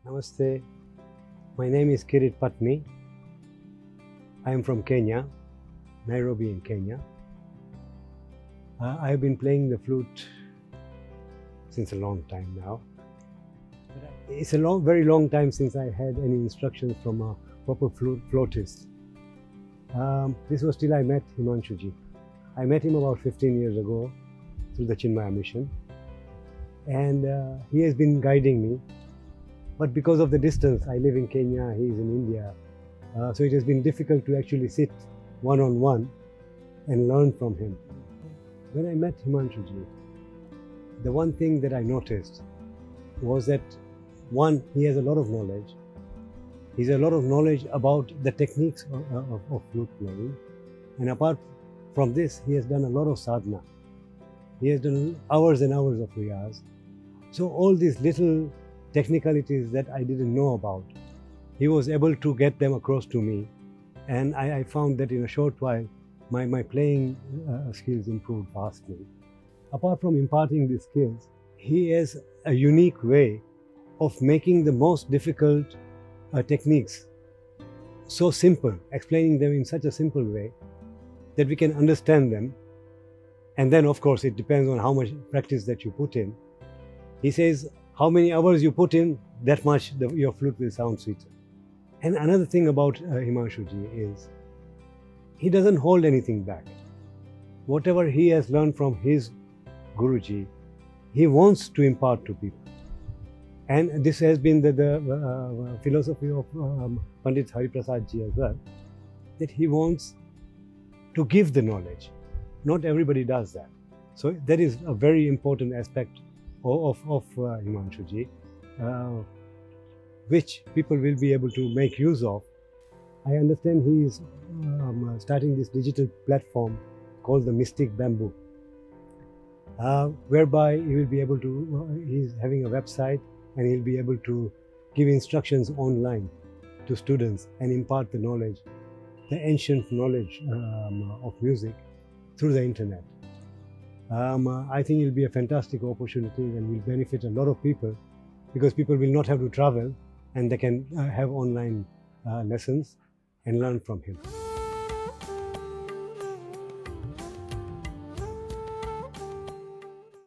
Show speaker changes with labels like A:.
A: Namaste. My name is Kirit Patni. I am from Kenya, Nairobi in Kenya. I have been playing the flute since a long time now. It's a very long time since I had any instructions from a proper flautist. This was till I met Himanshu ji. I met him about 15 years ago through the Chinmaya mission, and he has been guiding me. But because of the distance, I live in Kenya, he is in India, so it has been difficult to actually sit one-on-one and learn from him. When I met Himanshu ji, the one thing that I noticed was that, one, he has a lot of knowledge. He has a lot of knowledge about the techniques of flute playing, and apart from this, he has done a lot of sadhana. He has done hours and hours of riyaz. So all these little technicalities that I didn't know about, he was able to get them across to me, and I found that in a short while my playing skills improved vastly. Apart from imparting these skills, he has a unique way of making the most difficult techniques so simple, explaining them in such a simple way that we can understand them. And then, of course, it depends on how much practice that you put in. He says, how many hours you put in, that much your flute will sound sweeter. And another thing about Himanshu ji is, he doesn't hold anything back. Whatever he has learned from his Guruji, he wants to impart to people. And this has been the philosophy of Pandit Hari Prasad ji as well, that he wants to give the knowledge. Not everybody does that. So that is a very important aspect of Himanshu ji, which people will be able to make use of. I understand he is starting this digital platform called the Mystic Bamboo, whereby he will be able to, he's having a website, and he'll be able to give instructions online to students and impart the knowledge, the ancient knowledge of music through the internet. I think it will be a fantastic opportunity and will benefit a lot of people, because people will not have to travel and they can have online lessons and learn from him.